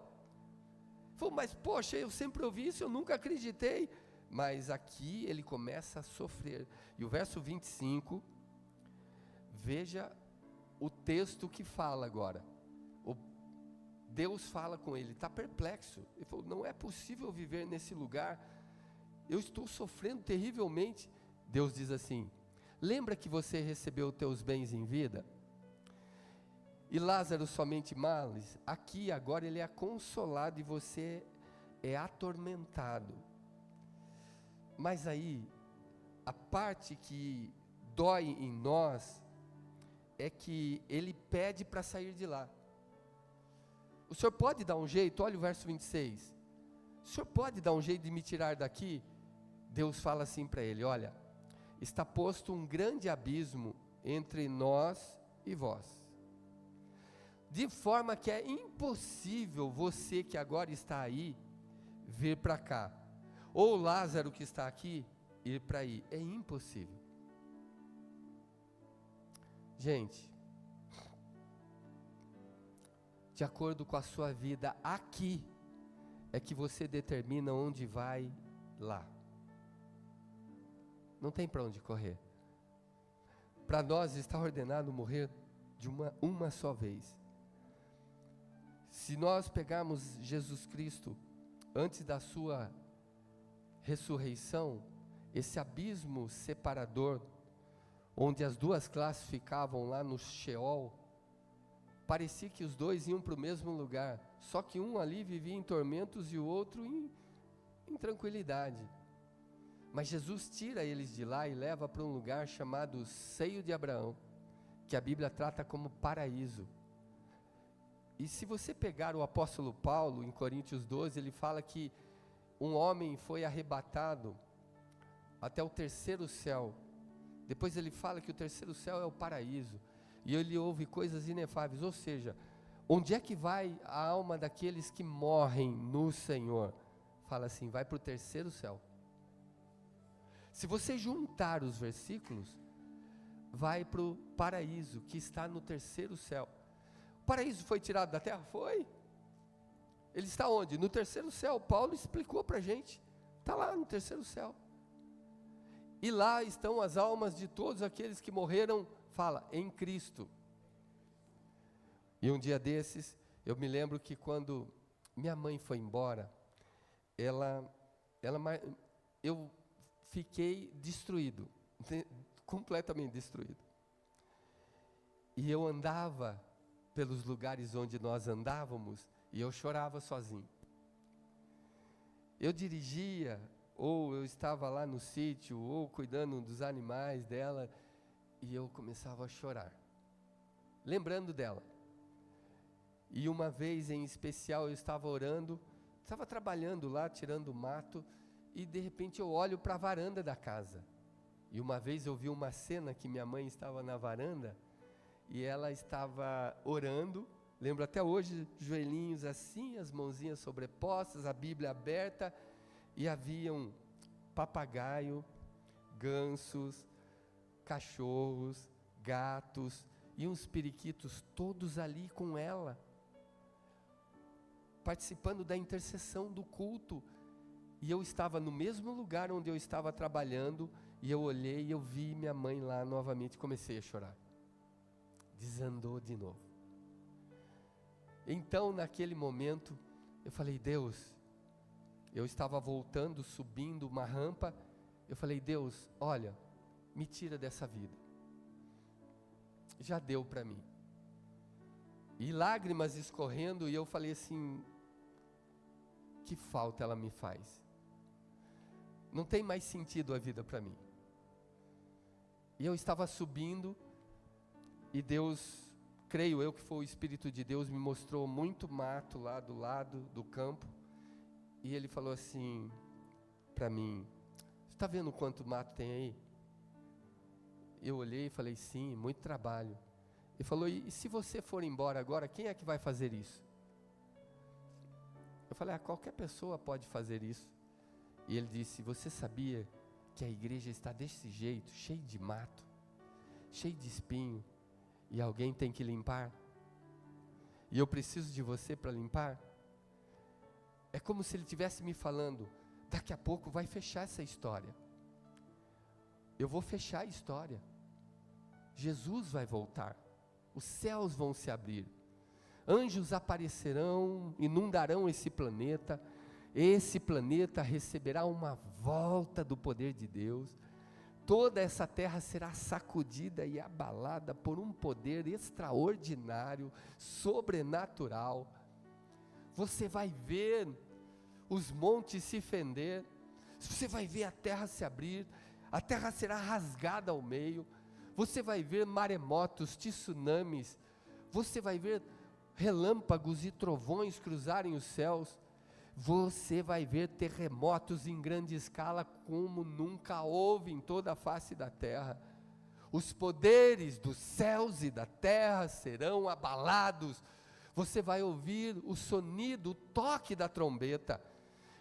Falou, mas poxa, eu sempre ouvi isso, eu nunca acreditei. Mas aqui ele começa a sofrer. E o verso 25, veja o texto que fala agora. Deus fala com ele, está perplexo. Ele falou, não é possível viver nesse lugar. Eu estou sofrendo terrivelmente. Deus diz assim, lembra que você recebeu teus bens em vida? E Lázaro somente males? Aqui agora ele é consolado e você é atormentado. Mas aí, a parte que dói em nós, é que ele pede para sair de lá. O senhor pode dar um jeito? Olha o verso 26. O senhor pode dar um jeito de me tirar daqui? Deus fala assim para ele, olha, está posto um grande abismo entre nós e vós, de forma que é impossível você que agora está aí, vir para cá, ou Lázaro que está aqui, ir para aí, é impossível. Gente, de acordo com a sua vida aqui, é que você determina onde vai lá. Não tem para onde correr. Para nós está ordenado morrer de uma só vez. Se nós pegarmos Jesus Cristo antes da sua ressurreição, esse abismo separador, onde as duas classes ficavam lá no Sheol, parecia que os dois iam para o mesmo lugar, só que um ali vivia em tormentos e o outro em tranquilidade. Mas Jesus tira eles de lá e leva para um lugar chamado Seio de Abraão, que a Bíblia trata como paraíso. E se você pegar o apóstolo Paulo, em Coríntios 12, ele fala que um homem foi arrebatado até o terceiro céu. Depois ele fala que o terceiro céu é o paraíso. e ele ouve coisas inefáveis. Ou seja, onde é que vai a alma daqueles que morrem no Senhor? Fala assim, vai para o terceiro céu. Se você juntar os versículos, vai para o paraíso, que está no terceiro céu. O paraíso foi tirado da terra? Foi. Ele está onde? No terceiro céu. Paulo explicou para a gente. Está lá no terceiro céu. E lá estão as almas de todos aqueles que morreram, fala, em Cristo. E um dia desses, eu me lembro que quando minha mãe foi embora, eu fiquei destruído, completamente destruído. E eu andava pelos lugares onde nós andávamos, e eu chorava sozinho. Eu dirigia, ou eu estava lá no sítio, ou cuidando dos animais dela, e eu começava a chorar, lembrando dela. E uma vez em especial eu estava orando, estava trabalhando lá, tirando mato, e de repente eu olho para a varanda da casa. E uma vez eu vi uma cena que minha mãe estava na varanda, e ela estava orando, lembro até hoje, joelhinhos assim, as mãozinhas sobrepostas, a Bíblia aberta, e haviam papagaio, gansos, cachorros, gatos, e uns periquitos todos ali com ela, participando da intercessão do culto. E eu estava no mesmo lugar onde eu estava trabalhando, e eu olhei e eu vi minha mãe lá novamente, comecei a chorar. Desandou de novo. Então, naquele momento, eu falei, Deus, eu estava voltando, subindo uma rampa, eu falei, Deus, olha, me tira dessa vida. Já deu para mim. E lágrimas escorrendo, e eu falei assim, que falta ela me faz. Não tem mais sentido a vida para mim. E eu estava subindo, e Deus, creio eu que foi o Espírito de Deus, me mostrou muito mato lá do lado do campo, e Ele falou assim para mim, você está vendo quanto mato tem aí? Eu olhei e falei, sim, muito trabalho. Ele falou, e se você for embora agora, quem é que vai fazer isso? Eu falei, qualquer pessoa pode fazer isso. E ele disse, você sabia que a igreja está desse jeito, cheio de mato, cheio de espinho, e alguém tem que limpar? E eu preciso de você para limpar? É como se ele estivesse me falando, daqui a pouco vai fechar essa história. Eu vou fechar a história. Jesus vai voltar. Os céus vão se abrir. Anjos aparecerão, inundarão esse planeta. Esse planeta receberá uma volta do poder de Deus. Toda essa terra será sacudida e abalada por um poder extraordinário, sobrenatural. Você vai ver os montes se fender, você vai ver a terra se abrir, a terra será rasgada ao meio, você vai ver maremotos, tsunamis, você vai ver relâmpagos e trovões cruzarem os céus, você vai ver terremotos em grande escala como nunca houve em toda a face da terra. Os poderes dos céus e da terra serão abalados. Você vai ouvir o sonido, o toque da trombeta,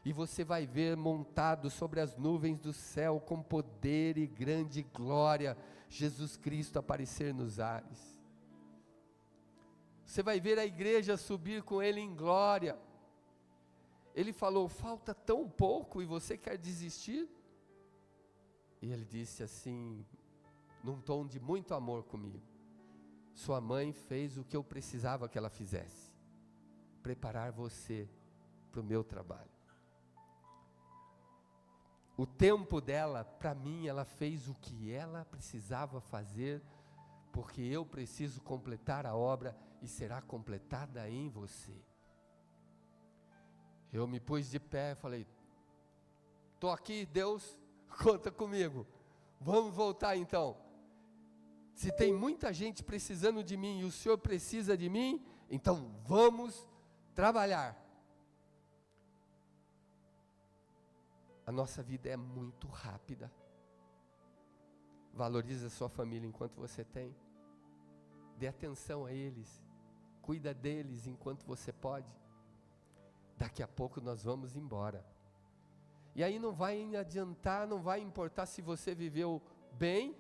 e você vai ver montado sobre as nuvens do céu com poder e grande glória, Jesus Cristo aparecer nos ares. Você vai ver a igreja subir com Ele em glória. Ele falou, falta tão pouco e você quer desistir? E ele disse assim, num tom de muito amor comigo, sua mãe fez o que eu precisava que ela fizesse, preparar você para o meu trabalho. O tempo dela, para mim, ela fez o que ela precisava fazer, porque eu preciso completar a obra e será completada em você. Eu me pus de pé e falei, estou aqui, Deus, conta comigo, vamos voltar então. Se tem muita gente precisando de mim e o Senhor precisa de mim, então vamos trabalhar. A nossa vida é muito rápida. Valorize a sua família enquanto você tem. dê atenção a eles, cuida deles enquanto você pode. Daqui a pouco nós vamos embora. E aí não vai adiantar, não vai importar se você viveu bem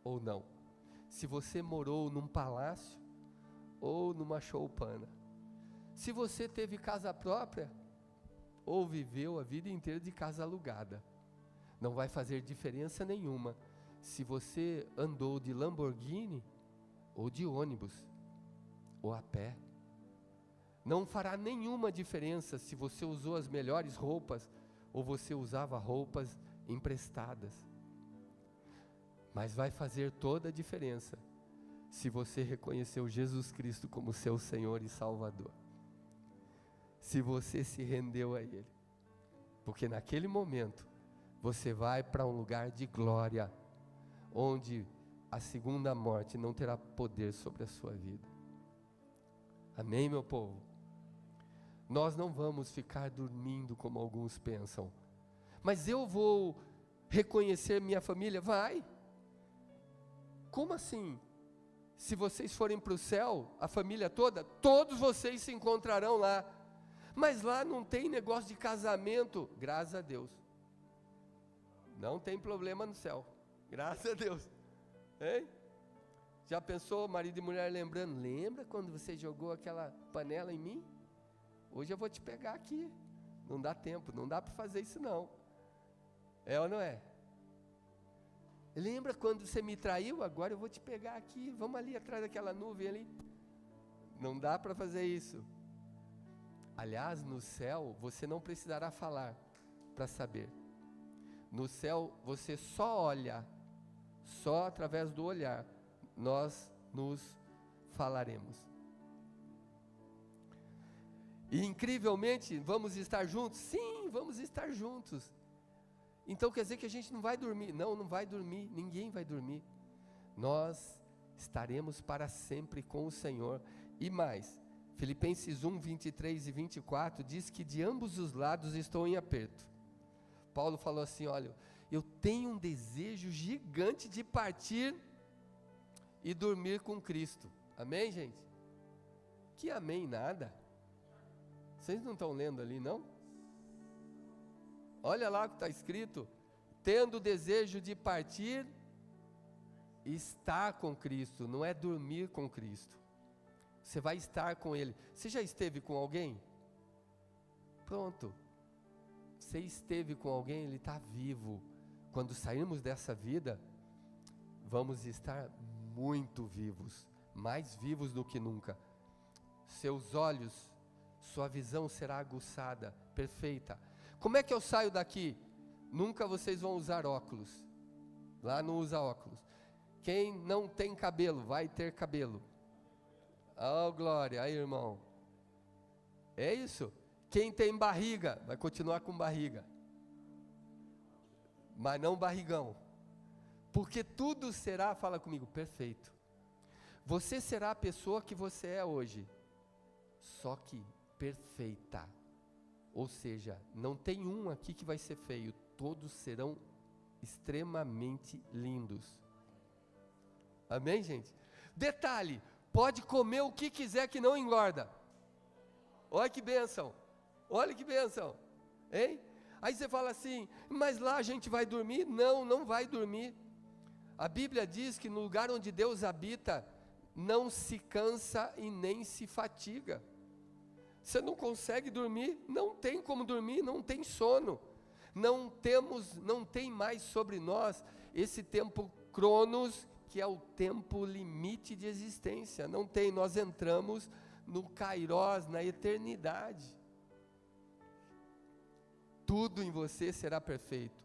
ou não. Se você morou num palácio ou numa choupana. Se você teve casa própria ou viveu a vida inteira de casa alugada. Não vai fazer diferença nenhuma se você andou de Lamborghini ou de ônibus ou a pé. Não fará nenhuma diferença se você usou as melhores roupas ou você usava roupas emprestadas. Mas vai fazer toda a diferença se você reconheceu Jesus Cristo como seu Senhor e Salvador. Se você se rendeu a Ele. Porque naquele momento, você vai para um lugar de glória, onde a segunda morte não terá poder sobre a sua vida. Amém, meu povo? Nós não vamos ficar dormindo como alguns pensam. Mas eu vou reconhecer minha família? Vai. Como assim? Se vocês forem para o céu, a família toda, todos vocês se encontrarão lá. Mas lá não tem negócio de casamento, graças a Deus. Não tem problema no céu, graças a Deus. Hein? Já pensou, marido e mulher lembrando? Lembra quando você jogou aquela panela em mim? Hoje eu vou te pegar aqui. Não dá tempo, não dá para fazer isso não. É ou não é? Lembra quando você me traiu? Agora eu vou te pegar aqui. Vamos ali atrás daquela nuvem ali. Não dá para fazer isso. Aliás, no céu você não precisará falar para saber. No céu você só olha, só através do olhar nós nos falaremos. E incrivelmente vamos estar juntos? Sim, vamos estar juntos. Então quer dizer que a gente não vai dormir? Não, não vai dormir, ninguém vai dormir. Nós estaremos para sempre com o Senhor. E mais, Filipenses 1, 23 e 24 diz que de ambos os lados estou em aperto. Paulo falou assim, olha, eu tenho um desejo gigante de partir e dormir com Cristo. Amém, gente? Que amém nada? Vocês não estão lendo ali, não? Olha lá o que está escrito, tendo o desejo de partir, estar com Cristo, não é dormir com Cristo. Você vai estar com Ele. Você já esteve com alguém? Pronto. Você esteve com alguém, Ele está vivo. Quando sairmos dessa vida, vamos estar muito vivos, mais vivos do que nunca. Seus olhos, sua visão será aguçada, perfeita. Como é que eu saio daqui? Nunca vocês vão usar óculos. Lá não usa óculos. Quem não tem cabelo, vai ter cabelo. Oh, glória, aí irmão. É isso? Quem tem barriga, vai continuar com barriga. Mas não barrigão. Porque tudo será, fala comigo, perfeito. Você será a pessoa que você é hoje. Só que perfeita. Ou seja, não tem um aqui que vai ser feio. Todos serão extremamente lindos. Amém, gente? Detalhe, pode comer o que quiser que não engorda. Olha que bênção. Olha que bênção. Hein? Aí você fala assim, mas lá a gente vai dormir? Não, não vai dormir. A Bíblia diz que no lugar onde Deus habita, não se cansa e nem se fatiga. Você não consegue dormir, não tem como dormir, não tem sono. Não tem mais sobre nós esse tempo cronos, que é o tempo limite de existência. Não tem, nós entramos no Kairos, na eternidade. Tudo em você será perfeito.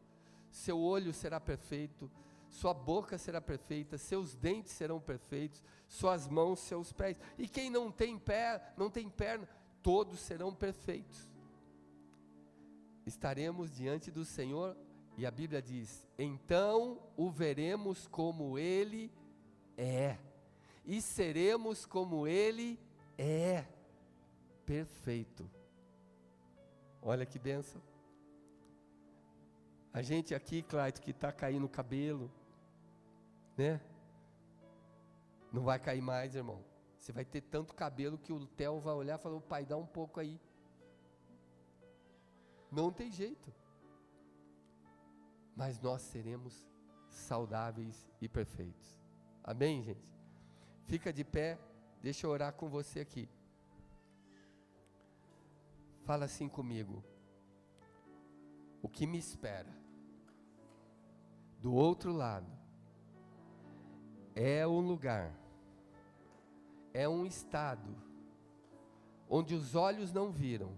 Seu olho será perfeito, sua boca será perfeita, seus dentes serão perfeitos, suas mãos, seus pés. E quem não tem pé, não tem perna, todos serão perfeitos. Estaremos diante do Senhor e a Bíblia diz, então o veremos como Ele é, e seremos como Ele é, perfeito. Olha que bênção. A gente aqui, Clayton, que está caindo o cabelo, né? Não vai cair mais, irmão. Você vai ter tanto cabelo que o Theo vai olhar e falar, pai, dá um pouco aí. Não tem jeito. Mas nós seremos saudáveis e perfeitos. Amém, gente? Fica de pé, deixa eu orar com você aqui. Fala assim comigo. O que me espera do outro lado é um lugar, é um estado onde os olhos não viram,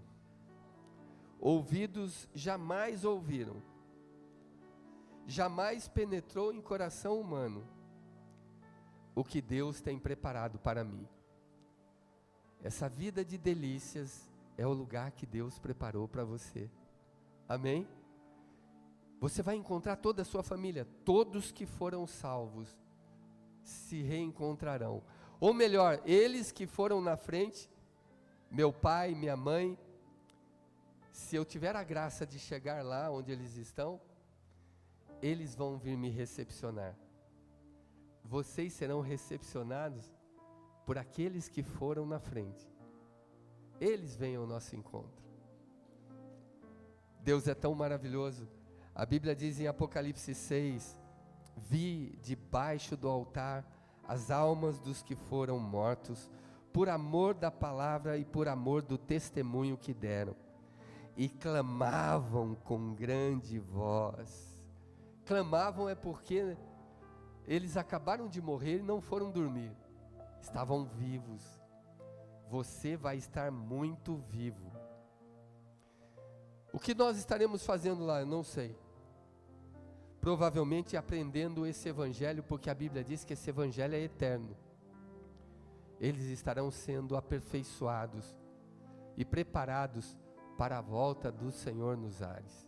ouvidos jamais ouviram, jamais penetrou em coração humano o que Deus tem preparado para mim. Essa vida de delícias é o lugar que Deus preparou para você. Amém? Você vai encontrar toda a sua família, todos que foram salvos se reencontrarão. Ou melhor, eles que foram na frente, meu pai, minha mãe, se eu tiver a graça de chegar lá onde eles estão, eles vão vir me recepcionar. Vocês serão recepcionados por aqueles que foram na frente. Eles vêm ao nosso encontro. Deus é tão maravilhoso. A Bíblia diz em Apocalipse 6, vi debaixo do altar as almas dos que foram mortos, por amor da palavra e por amor do testemunho que deram, e clamavam com grande voz. Clamavam é porque eles acabaram de morrer e não foram dormir, estavam vivos. Você vai estar muito vivo. O que nós estaremos fazendo lá, eu não sei. Provavelmente aprendendo esse evangelho, porque a Bíblia diz que esse evangelho é eterno. Eles estarão sendo aperfeiçoados e preparados para a volta do Senhor nos ares.